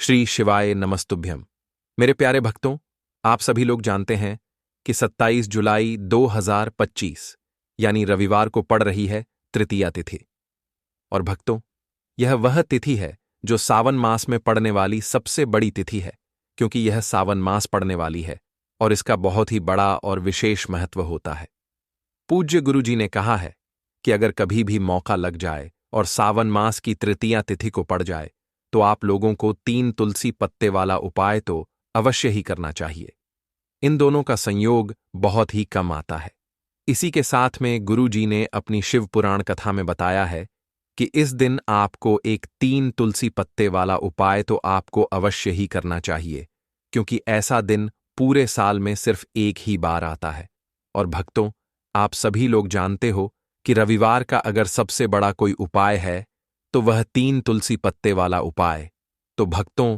श्री शिवाय नमस्तुभ्यम। मेरे प्यारे भक्तों, आप सभी लोग जानते हैं कि 27 जुलाई 2025 यानी रविवार को पड़ रही है तृतीया तिथि। और भक्तों, यह वह तिथि है जो सावन मास में पड़ने वाली सबसे बड़ी तिथि है, क्योंकि यह सावन मास पड़ने वाली है और इसका बहुत ही बड़ा और विशेष महत्व होता है। पूज्य गुरु जी ने कहा है कि अगर कभी भी मौका लग जाए और सावन मास की तृतीया तिथि को पड़ जाए तो आप लोगों को 3 तुलसी पत्ते वाला उपाय तो अवश्य ही करना चाहिए। इन दोनों का संयोग बहुत ही कम आता है। इसी के साथ में गुरु जी ने अपनी शिव पुराण कथा में बताया है कि इस दिन आपको एक 3 तुलसी पत्ते वाला उपाय तो आपको अवश्य ही करना चाहिए, क्योंकि ऐसा दिन पूरे साल में सिर्फ एक ही बार आता है। और भक्तों, आप सभी लोग जानते हो कि रविवार का अगर सबसे बड़ा कोई उपाय है तो वह 3 तुलसी पत्ते वाला उपाय। तो भक्तों,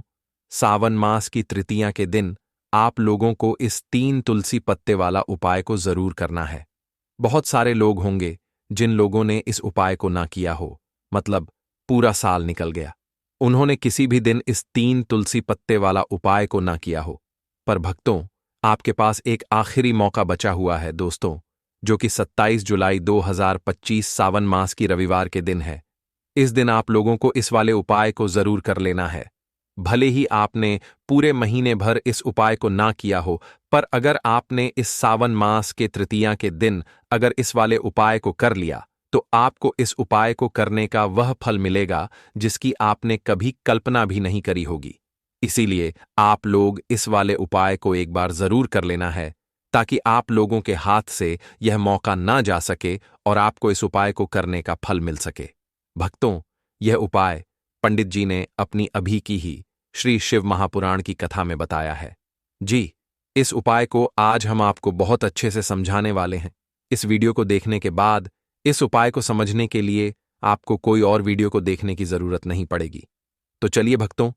सावन मास की तृतीया के दिन आप लोगों को इस 3 तुलसी पत्ते वाला उपाय को जरूर करना है। बहुत सारे लोग होंगे जिन लोगों ने इस उपाय को ना किया हो, मतलब पूरा साल निकल गया, उन्होंने किसी भी दिन इस 3 तुलसी पत्ते वाला उपाय को ना किया हो। पर भक्तों, आपके पास एक आखिरी मौका बचा हुआ है दोस्तों, जो कि 27 जुलाई 2025 सावन मास की रविवार के दिन है। इस दिन आप लोगों को इस वाले उपाय को जरूर कर लेना है। भले ही आपने पूरे महीने भर इस उपाय को ना किया हो, पर अगर आपने इस सावन मास के तृतीया के दिन अगर इस वाले उपाय को कर लिया तो आपको इस उपाय को करने का वह फल मिलेगा जिसकी आपने कभी कल्पना भी नहीं करी होगी। इसीलिए आप लोग इस वाले उपाय को एक बार जरूर कर लेना है, ताकि आप लोगों के हाथ से यह मौका ना जा सके और आपको इस उपाय को करने का फल मिल सके। भक्तों, यह उपाय पंडित जी ने अपनी अभी की ही श्री शिव महापुराण की कथा में बताया है। जी, इस उपाय को आज हम आपको बहुत अच्छे से समझाने वाले हैं। इस वीडियो को देखने के बाद इस उपाय को समझने के लिए आपको कोई और वीडियो को देखने की जरूरत नहीं पड़ेगी। तो चलिए भक्तों,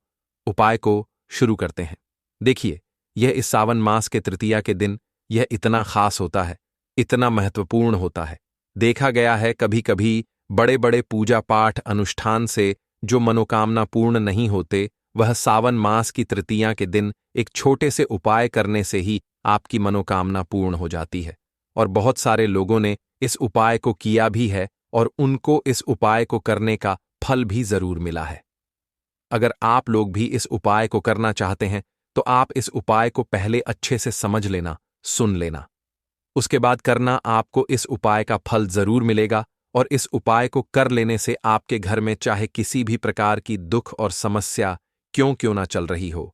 उपाय को शुरू करते हैं। देखिए, यह इस सावन मास के तृतीया के दिन यह इतना खास होता है, इतना महत्वपूर्ण होता है। देखा गया है कभी कभी बड़े बड़े पूजा पाठ अनुष्ठान से जो मनोकामना पूर्ण नहीं होते, वह सावन मास की तृतीया के दिन एक छोटे से उपाय करने से ही आपकी मनोकामना पूर्ण हो जाती है। और बहुत सारे लोगों ने इस उपाय को किया भी है और उनको इस उपाय को करने का फल भी जरूर मिला है। अगर आप लोग भी इस उपाय को करना चाहते हैं तो आप इस उपाय को पहले अच्छे से समझ लेना, सुन लेना। उसके बाद करना, आपको इस उपाय का फल जरूर मिलेगा। और इस उपाय को कर लेने से आपके घर में चाहे किसी भी प्रकार की दुख और समस्या क्यों ना चल रही हो,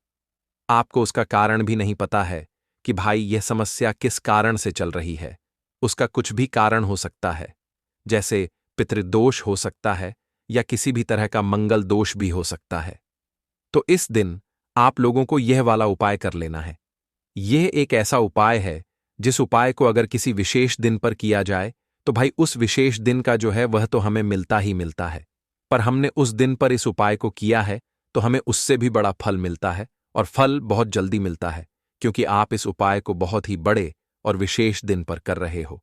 आपको उसका कारण भी नहीं पता है कि भाई यह समस्या किस कारण से चल रही है। उसका कुछ भी कारण हो सकता है, जैसे पितृदोष हो सकता है या किसी भी तरह का मंगल दोष भी हो सकता है। तो इस दिन आप लोगों को यह वाला उपाय कर लेना है। यह एक ऐसा उपाय है जिस उपाय को अगर किसी विशेष दिन पर किया जाए तो भाई उस विशेष दिन का जो है वह तो हमें मिलता ही मिलता है, पर हमने उस दिन पर इस उपाय को किया है तो हमें उससे भी बड़ा फल मिलता है, और फल बहुत जल्दी मिलता है, क्योंकि आप इस उपाय को बहुत ही बड़े और विशेष दिन पर कर रहे हो।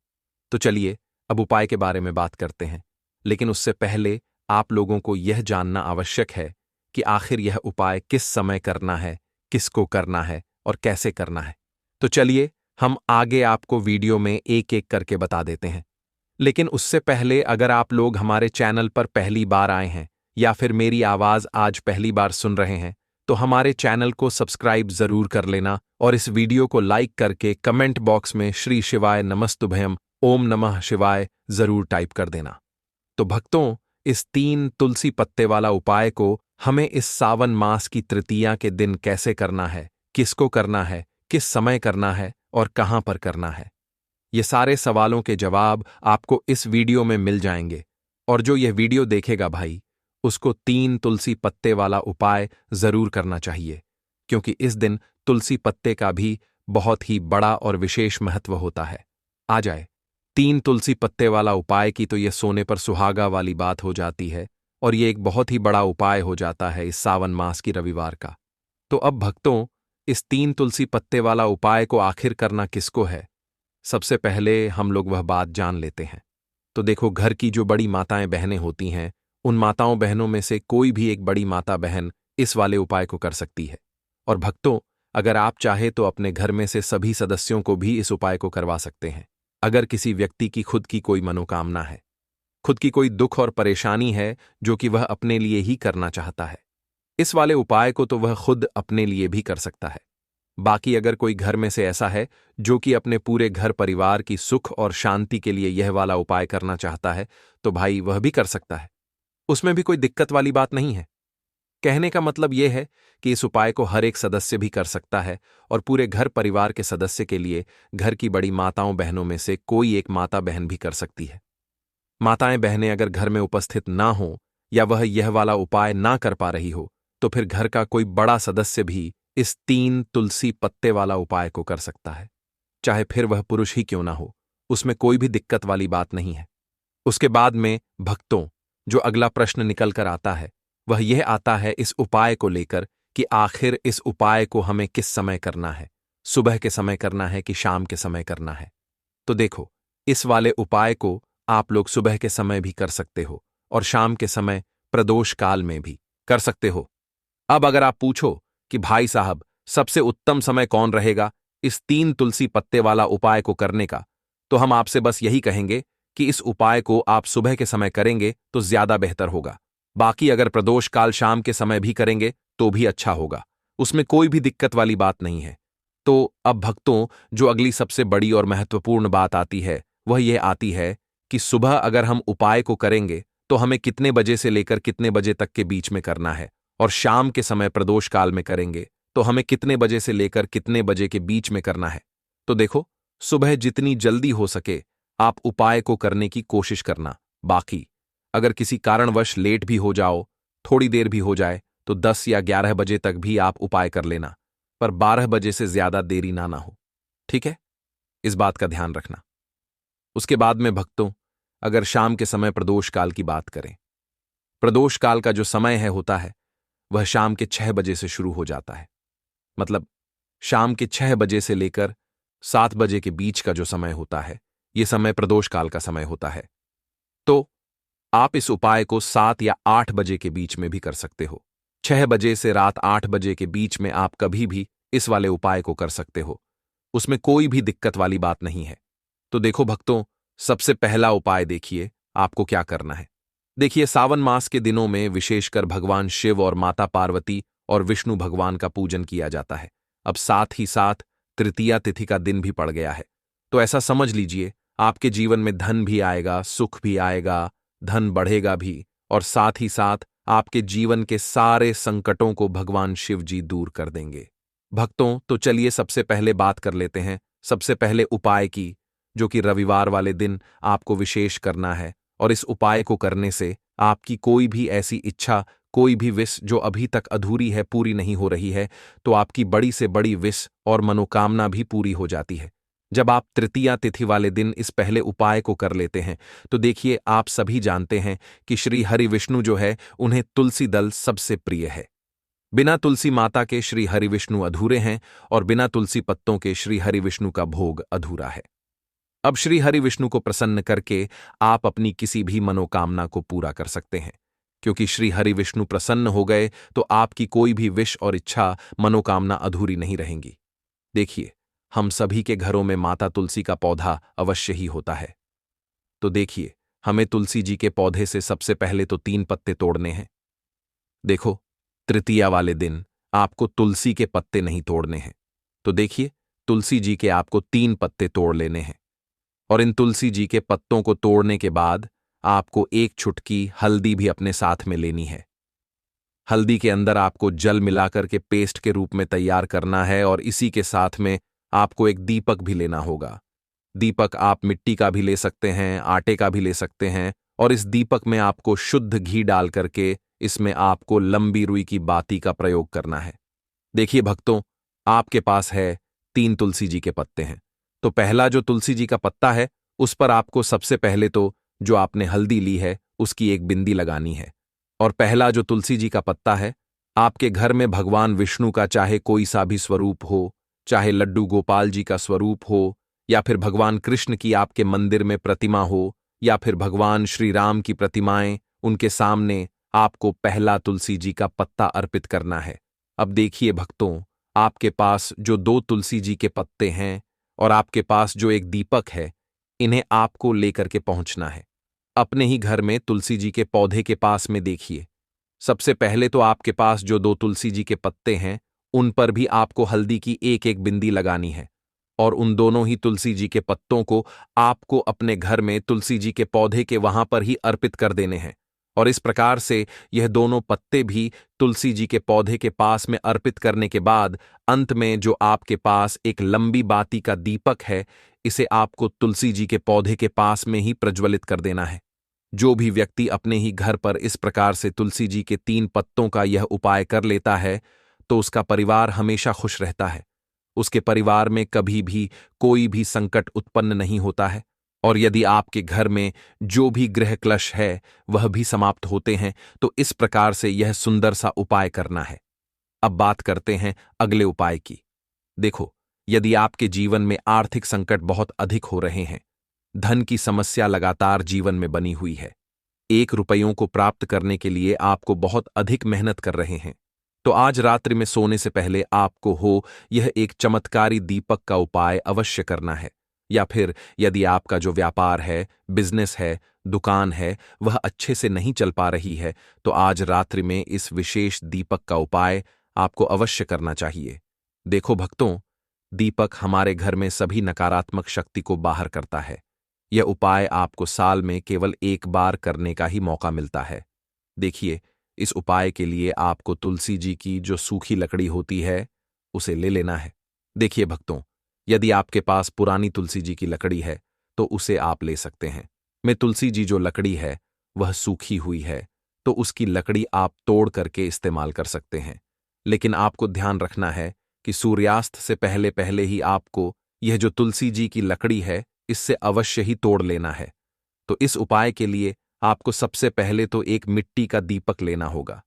तो चलिए अब उपाय के बारे में बात करते हैं, लेकिन उससे पहले आप लोगों को यह जानना आवश्यक है कि आखिर यह उपाय किस समय करना है, किसको करना है और कैसे करना है। तो चलिए हम आगे आपको वीडियो में एक एक करके बता देते हैं। लेकिन उससे पहले अगर आप लोग हमारे चैनल पर पहली बार आए हैं या फिर मेरी आवाज आज पहली बार सुन रहे हैं तो हमारे चैनल को सब्सक्राइब जरूर कर लेना और इस वीडियो को लाइक करके कमेंट बॉक्स में श्री शिवाय नमस्तुभयम ओम नमः शिवाय जरूर टाइप कर देना। तो भक्तों, इस 3 तुलसी पत्ते वाला उपाय को हमें इस सावन मास की तृतीया के दिन कैसे करना है, किसको करना है, किस समय करना है और कहां पर करना है, ये सारे सवालों के जवाब आपको इस वीडियो में मिल जाएंगे। और जो यह वीडियो देखेगा भाई, उसको 3 तुलसी पत्ते वाला उपाय जरूर करना चाहिए, क्योंकि इस दिन तुलसी पत्ते का भी बहुत ही बड़ा और विशेष महत्व होता है। आ जाए 3 तुलसी पत्ते वाला उपाय की तो यह सोने पर सुहागा वाली बात हो जाती है, और यह एक बहुत ही बड़ा उपाय हो जाता है इस सावन मास की रविवार का। तो अब भक्तों, इस 3 तुलसी पत्ते वाला उपाय को आखिर करना किसको है, सबसे पहले हम लोग वह बात जान लेते हैं। तो देखो, घर की जो बड़ी माताएं बहनें होती हैं, उन माताओं बहनों में से कोई भी एक बड़ी माता बहन इस वाले उपाय को कर सकती है। और भक्तों, अगर आप चाहे तो अपने घर में से सभी सदस्यों को भी इस उपाय को करवा सकते हैं। अगर किसी व्यक्ति की खुद की कोई मनोकामना है, खुद की कोई दुख और परेशानी है जो कि वह अपने लिए ही करना चाहता है, इस वाले उपाय को तो वह खुद अपने लिए भी कर सकता है। बाकी अगर कोई घर में से ऐसा है जो कि अपने पूरे घर परिवार की सुख और शांति के लिए यह वाला उपाय करना चाहता है, तो भाई वह भी कर सकता है। उसमें भी कोई दिक्कत वाली बात नहीं है। कहने का मतलब यह है कि इस उपाय को हर एक सदस्य भी कर सकता है और पूरे घर परिवार के सदस्य के लिए घर की बड़ी माताओं बहनों में से कोई एक माता बहन भी कर सकती है। माताएं बहनें अगर घर में उपस्थित ना हो या वह यह वाला उपाय ना कर पा रही हो, तो फिर घर का कोई बड़ा सदस्य भी इस 3 तुलसी पत्ते वाला उपाय को कर सकता है, चाहे फिर वह पुरुष ही क्यों ना हो। उसमें कोई भी दिक्कत वाली बात नहीं है। उसके बाद में भक्तों, जो अगला प्रश्न निकल कर आता है वह यह आता है इस उपाय को लेकर कि आखिर इस उपाय को हमें किस समय करना है, सुबह के समय करना है कि शाम के समय करना है। तो देखो, इस वाले उपाय को आप लोग सुबह के समय भी कर सकते हो और शाम के समय प्रदोष काल में भी कर सकते हो। अब अगर आप पूछो कि भाई साहब सबसे उत्तम समय कौन रहेगा इस 3 तुलसी पत्ते वाला उपाय को करने का, तो हम आपसे बस यही कहेंगे कि इस उपाय को आप सुबह के समय करेंगे तो ज्यादा बेहतर होगा। बाकी अगर प्रदोष काल शाम के समय भी करेंगे तो भी अच्छा होगा, उसमें कोई भी दिक्कत वाली बात नहीं है। तो अब भक्तों, जो अगली सबसे बड़ी और महत्वपूर्ण बात आती है वह यह आती है कि सुबह अगर हम उपाय को करेंगे तो हमें कितने बजे से लेकर कितने बजे तक के बीच में करना है, और शाम के समय प्रदोष काल में करेंगे तो हमें कितने बजे से लेकर कितने बजे के बीच में करना है। तो देखो, सुबह जितनी जल्दी हो सके आप उपाय को करने की कोशिश करना। बाकी अगर किसी कारणवश लेट भी हो जाओ, थोड़ी देर भी हो जाए, तो 10 या 11 बजे तक भी आप उपाय कर लेना, पर 12 बजे से ज्यादा देरी ना हो। ठीक है, इस बात का ध्यान रखना। उसके बाद में भक्तों, अगर शाम के समय प्रदोष काल की बात करें, प्रदोष काल का जो समय होता है वह शाम के 6 बजे से शुरू हो जाता है। मतलब शाम के 6 बजे से लेकर 7 बजे के बीच का जो समय होता है, यह समय प्रदोष काल का समय होता है। तो आप इस उपाय को 7 या 8 बजे के बीच में भी कर सकते हो। 6 बजे से रात 8 बजे के बीच में आप कभी भी इस वाले उपाय को कर सकते हो, उसमें कोई भी दिक्कत वाली बात नहीं है। तो देखो भक्तों, सबसे पहला उपाय देखिए आपको क्या करना है। देखिए, सावन मास के दिनों में विशेषकर भगवान शिव और माता पार्वती और विष्णु भगवान का पूजन किया जाता है। अब साथ ही साथ तृतीया तिथि का दिन भी पड़ गया है, तो ऐसा समझ लीजिए आपके जीवन में धन भी आएगा, सुख भी आएगा, धन बढ़ेगा भी, और साथ ही साथ आपके जीवन के सारे संकटों को भगवान शिव जी दूर कर देंगे। भक्तों, तो चलिए सबसे पहले बात कर लेते हैं सबसे पहले उपाय की, जो कि रविवार वाले दिन आपको विशेष करना है। और इस उपाय को करने से आपकी कोई भी ऐसी इच्छा, कोई भी विश जो अभी तक अधूरी है, पूरी नहीं हो रही है, तो आपकी बड़ी से बड़ी विश और मनोकामना भी पूरी हो जाती है जब आप तृतीया तिथि वाले दिन इस पहले उपाय को कर लेते हैं। तो देखिए, आप सभी जानते हैं कि श्री हरि विष्णु जो है उन्हें तुलसी दल सबसे प्रिय है। बिना तुलसी माता के श्री हरि विष्णु अधूरे हैं और बिना तुलसी पत्तों के श्री हरि विष्णु का भोग अधूरा है। अब श्री हरि विष्णु को प्रसन्न करके आप अपनी किसी भी मनोकामना को पूरा कर सकते हैं, क्योंकि श्री हरि विष्णु प्रसन्न हो गए तो आपकी कोई भी विश और इच्छा, मनोकामना अधूरी नहीं रहेंगी। देखिए, हम सभी के घरों में माता तुलसी का पौधा अवश्य ही होता है। तो देखिए, हमें तुलसी जी के पौधे से सबसे पहले तो 3 पत्ते तोड़ने हैं। देखो, तृतीया वाले दिन आपको तुलसी के पत्ते नहीं तोड़ने हैं। तो देखिए, तुलसी जी के आपको 3 पत्ते तोड़ लेने हैं, और इन तुलसी जी के पत्तों को तोड़ने के बाद आपको 1 चुटकी हल्दी भी अपने साथ में लेनी है। हल्दी के अंदर आपको जल मिलाकर के पेस्ट के रूप में तैयार करना है, और इसी के साथ में आपको एक दीपक भी लेना होगा। दीपक आप मिट्टी का भी ले सकते हैं, आटे का भी ले सकते हैं, और इस दीपक में आपको शुद्ध घी डाल करके इसमें आपको लंबी रुई की बाती का प्रयोग करना है। देखिए भक्तों, आपके पास है 3 तुलसी जी के पत्ते हैं, तो पहला जो तुलसी जी का पत्ता है उस पर आपको सबसे पहले तो जो आपने हल्दी ली है उसकी एक बिंदी लगानी है। और पहला जो तुलसी जी का पत्ता है, आपके घर में भगवान विष्णु का चाहे कोई सा भी स्वरूप हो, चाहे लड्डू गोपाल जी का स्वरूप हो, या फिर भगवान कृष्ण की आपके मंदिर में प्रतिमा हो, या फिर भगवान श्री राम की प्रतिमाएं उनके सामने आपको पहला तुलसी जी का पत्ता अर्पित करना है। अब देखिए भक्तों, आपके पास जो 2 तुलसी जी के पत्ते हैं और आपके पास जो एक दीपक है, इन्हें आपको लेकर के पहुंचना है। अपने ही घर में तुलसी जी के पौधे के पास में देखिए। सबसे पहले तो आपके पास जो 2 तुलसी जी के पत्ते हैं, उन पर भी आपको हल्दी की एक एक बिंदी लगानी है और उन दोनों ही तुलसी जी के पत्तों को आपको अपने घर में तुलसी जी के पौधे के वहां पर ही अर्पित कर देने हैं। और इस प्रकार से यह दोनों पत्ते भी तुलसी जी के पौधे के पास में अर्पित करने के बाद अंत में जो आपके पास एक लंबी बाती का दीपक है, इसे आपको तुलसी जी के पौधे के पास में ही प्रज्वलित कर देना है। जो भी व्यक्ति अपने ही घर पर इस प्रकार से तुलसी जी के 3 पत्तों का यह उपाय कर लेता है, तो उसका परिवार हमेशा खुश रहता है। उसके परिवार में कभी भी कोई भी संकट उत्पन्न नहीं होता है और यदि आपके घर में जो भी गृह क्लेश है वह भी समाप्त होते हैं, तो इस प्रकार से यह सुंदर सा उपाय करना है। अब बात करते हैं अगले उपाय की। देखो, यदि आपके जीवन में आर्थिक संकट बहुत अधिक हो रहे हैं, धन की समस्या लगातार जीवन में बनी हुई है, 1 रुपयों को प्राप्त करने के लिए आपको बहुत अधिक मेहनत कर रहे हैं, तो आज रात्रि में सोने से पहले आपको यह एक चमत्कारी दीपक का उपाय अवश्य करना है। या फिर यदि आपका जो व्यापार है, बिजनेस है, दुकान है, वह अच्छे से नहीं चल पा रही है, तो आज रात्रि में इस विशेष दीपक का उपाय आपको अवश्य करना चाहिए। देखो भक्तों, दीपक हमारे घर में सभी नकारात्मक शक्ति को बाहर करता है। यह उपाय आपको साल में केवल 1 बार करने का ही मौका मिलता है। देखिए, इस उपाय के लिए आपको तुलसी जी की जो सूखी लकड़ी होती है, उसे ले लेना है। देखिए भक्तों, यदि आपके पास पुरानी तुलसी जी की लकड़ी है, तो उसे आप ले सकते हैं। में तुलसी जी जो लकड़ी है, वह सूखी हुई है, तो उसकी लकड़ी आप तोड़ करके इस्तेमाल कर सकते हैं। लेकिन आपको ध्यान रखना है कि सूर्यास्त से पहले पहले ही आपको यह जो तुलसी जी की लकड़ी है, इससे अवश्य ही तोड़ लेना है। तो इस उपाय के लिए आपको सबसे पहले तो एक मिट्टी का दीपक लेना होगा।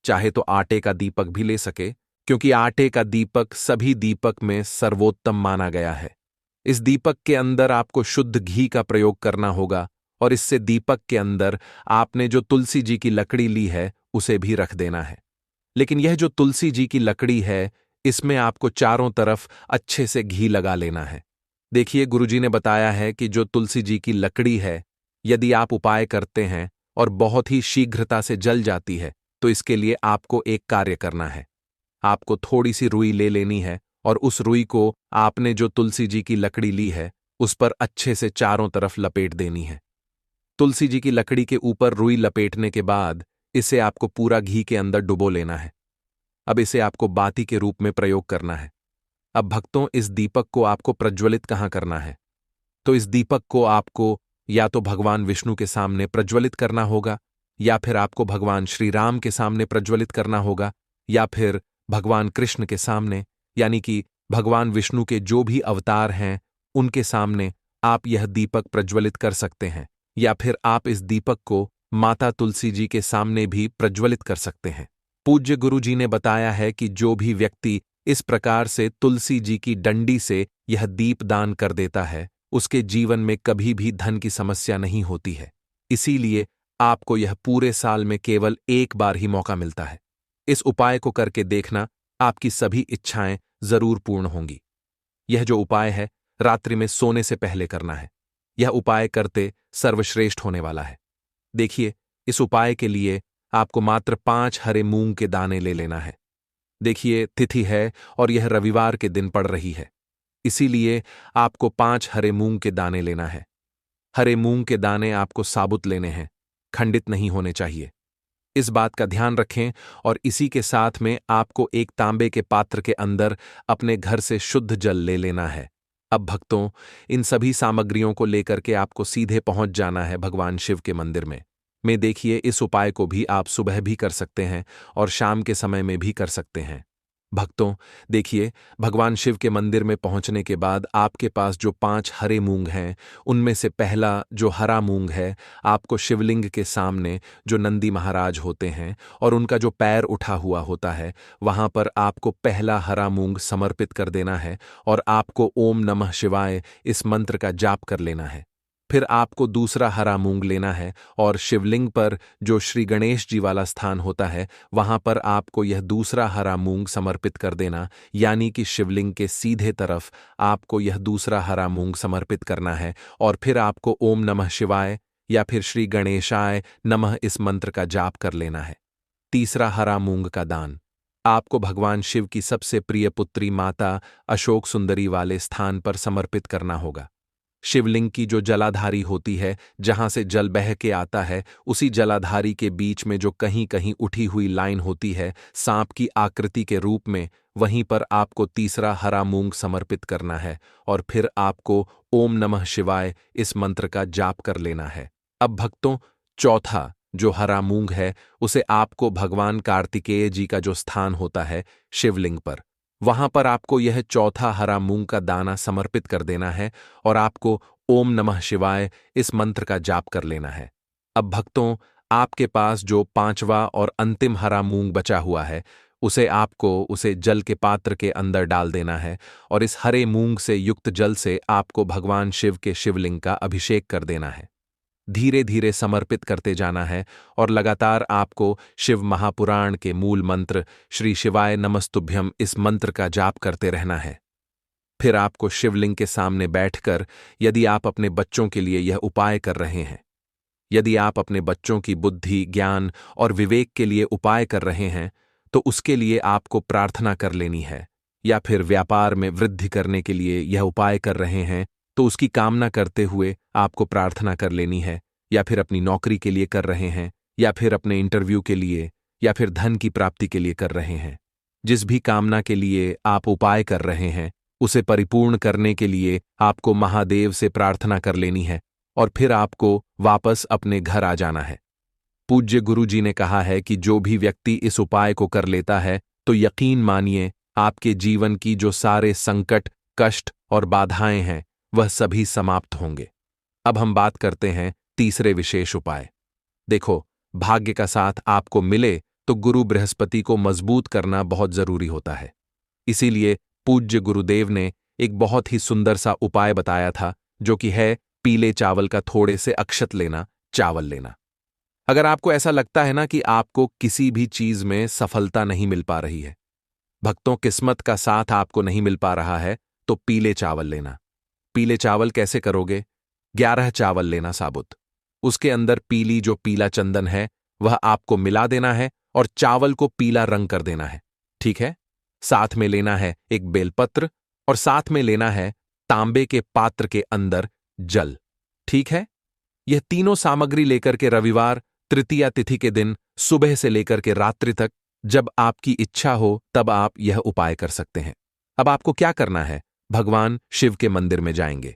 चाहे तो आटे का दीपक भी ले सके, क्योंकि आटे का दीपक सभी दीपक में सर्वोत्तम माना गया है। इस दीपक के अंदर आपको शुद्ध घी का प्रयोग करना होगा और इससे दीपक के अंदर आपने जो तुलसी जी की लकड़ी ली है, उसे भी रख देना है। लेकिन यह जो तुलसी जी की लकड़ी है, इसमें आपको चारों तरफ अच्छे से घी लगा लेना है। देखिए, गुरुजी ने बताया है कि जो तुलसी जी की लकड़ी है, यदि आप उपाय करते हैं और बहुत ही शीघ्रता से जल जाती है, तो इसके लिए आपको एक कार्य करना है। आपको थोड़ी सी रुई ले लेनी है और उस रुई को आपने जो तुलसी जी की लकड़ी ली है, उस पर अच्छे से चारों तरफ लपेट देनी है। तुलसी जी की लकड़ी के ऊपर रुई लपेटने के बाद इसे आपको पूरा घी के अंदर डुबो लेना है। अब इसे आपको बाती के रूप में प्रयोग करना है। अब भक्तों, इस दीपक को आपको प्रज्वलित कहाँ करना है? तो इस दीपक को आपको या तो भगवान विष्णु के सामने प्रज्वलित करना होगा, या फिर आपको भगवान श्री राम के सामने प्रज्वलित करना होगा, या फिर भगवान कृष्ण के सामने, यानी कि भगवान विष्णु के जो भी अवतार हैं उनके सामने आप यह दीपक प्रज्वलित कर सकते हैं। या फिर आप इस दीपक को माता तुलसी जी के सामने भी प्रज्वलित कर सकते हैं। पूज्य गुरु जी ने बताया है कि जो भी व्यक्ति इस प्रकार से तुलसी जी की डंडी से यह दीप दान कर देता है, उसके जीवन में कभी भी धन की समस्या नहीं होती है। इसीलिए आपको यह पूरे साल में केवल 1 बार ही मौका मिलता है। इस उपाय को करके देखना, आपकी सभी इच्छाएं जरूर पूर्ण होंगी। यह जो उपाय है, रात्रि में सोने से पहले करना है। यह उपाय करते सर्वश्रेष्ठ होने वाला है। देखिए, इस उपाय के लिए आपको मात्र 5 हरे मूंग के दाने ले लेना है। देखिए, तिथि है और यह रविवार के दिन पड़ रही है, इसीलिए आपको 5 हरे मूंग के दाने लेना है। हरे मूंग के दाने आपको साबुत लेने हैं, खंडित नहीं होने चाहिए। इस बात का ध्यान रखें और इसी के साथ में आपको एक तांबे के पात्र के अंदर अपने घर से शुद्ध जल ले लेना है। अब भक्तों, इन सभी सामग्रियों को लेकर के आपको सीधे पहुंच जाना है भगवान शिव के मंदिर में। देखिए, इस उपाय को भी आप सुबह भी कर सकते हैं और शाम के समय में भी कर सकते हैं। भक्तों, देखिए, भगवान शिव के मंदिर में पहुंचने के बाद आपके पास जो 5 हरे मूंग हैं, उनमें से पहला जो हरा मूंग है, आपको शिवलिंग के सामने जो नंदी महाराज होते हैं और उनका जो पैर उठा हुआ होता है, वहां पर आपको पहला हरा मूंग समर्पित कर देना है और आपको ओम नमः शिवाय इस मंत्र का जाप कर लेना है। फिर आपको दूसरा हरा मूंग लेना है और शिवलिंग पर जो श्री गणेश जी वाला स्थान होता है वहां पर आपको यह दूसरा हरा मूंग समर्पित कर देना, यानी कि शिवलिंग के सीधे तरफ आपको यह दूसरा हरा मूंग समर्पित करना है। और फिर आपको ओम नमः शिवाय या फिर श्री गणेशाय नमः इस मंत्र का जाप कर लेना है। तीसरा हरा मूंग का दान आपको भगवान शिव की सबसे प्रिय पुत्री माता अशोक सुंदरी वाले स्थान पर समर्पित करना होगा। शिवलिंग की जो जलाधारी होती है, जहां से जल बह के आता है, उसी जलाधारी के बीच में जो कहीं कहीं उठी हुई लाइन होती है सांप की आकृति के रूप में, वहीं पर आपको तीसरा हरा मूंग समर्पित करना है और फिर आपको ओम नमः शिवाय इस मंत्र का जाप कर लेना है। अब भक्तों, चौथा जो हरा मूंग है उसे आपको भगवान कार्तिकेय जी का जो स्थान होता है शिवलिंग पर, वहां पर आपको यह चौथा हरा मूंग का दाना समर्पित कर देना है और आपको ओम नमः शिवाय इस मंत्र का जाप कर लेना है। अब भक्तों, आपके पास जो पांचवा और अंतिम हरा मूंग बचा हुआ है उसे जल के पात्र के अंदर डाल देना है और इस हरे मूंग से युक्त जल से आपको भगवान शिव के शिवलिंग का अभिषेक कर देना है। धीरे धीरे समर्पित करते जाना है और लगातार आपको शिव महापुराण के मूल मंत्र श्री शिवाय नमस्तुभ्यम इस मंत्र का जाप करते रहना है। फिर आपको शिवलिंग के सामने बैठकर, यदि आप अपने बच्चों के लिए यह उपाय कर रहे हैं, यदि आप अपने बच्चों की बुद्धि, ज्ञान और विवेक के लिए उपाय कर रहे हैं, तो उसके लिए आपको प्रार्थना कर लेनी है। या फिर व्यापार में वृद्धि करने के लिए यह उपाय कर रहे हैं तो उसकी कामना करते हुए आपको प्रार्थना कर लेनी है। या फिर अपनी नौकरी के लिए कर रहे हैं, या फिर अपने इंटरव्यू के लिए, या फिर धन की प्राप्ति के लिए कर रहे हैं। जिस भी कामना के लिए आप उपाय कर रहे हैं उसे परिपूर्ण करने के लिए आपको महादेव से प्रार्थना कर लेनी है और फिर आपको वापस अपने घर आ जाना है। पूज्य गुरु जी ने कहा है कि जो भी व्यक्ति इस उपाय को कर लेता है तो यकीन मानिए आपके जीवन की जो सारे संकट, कष्ट और बाधाएं हैं वह सभी समाप्त होंगे। अब हम बात करते हैं तीसरे विशेष उपाय। देखो, भाग्य का साथ आपको मिले तो गुरु बृहस्पति को मजबूत करना बहुत जरूरी होता है। इसीलिए पूज्य गुरुदेव ने एक बहुत ही सुंदर सा उपाय बताया था, जो कि है पीले चावल का थोड़े से अक्षत लेना, चावल लेना। अगर आपको ऐसा लगता है ना कि आपको किसी भी चीज में सफलता नहीं मिल पा रही है, भक्तों किस्मत का साथ आपको नहीं मिल पा रहा है, तो पीले चावल लेना। पीले चावल कैसे करोगे? 11 चावल लेना साबुत, उसके अंदर पीली जो पीला चंदन है वह आपको मिला देना है और चावल को पीला रंग कर देना है। ठीक है? साथ में लेना है एक बेलपत्र और साथ में लेना है तांबे के पात्र के अंदर जल। ठीक है? यह तीनों सामग्री लेकर के रविवार तृतीया तिथि के दिन सुबह से लेकर के रात्रि तक, जब आपकी इच्छा हो तब आप यह उपाय कर सकते हैं। अब आपको क्या करना है? भगवान शिव के मंदिर में जाएंगे।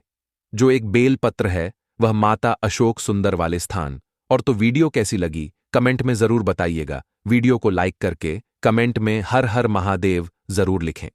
जो एक बेल पत्र है वह माता अशोक सुंदर वाले स्थान। और तो वीडियो कैसी लगी कमेंट में जरूर बताइएगा। वीडियो को लाइक करके कमेंट में हर हर महादेव जरूर लिखें।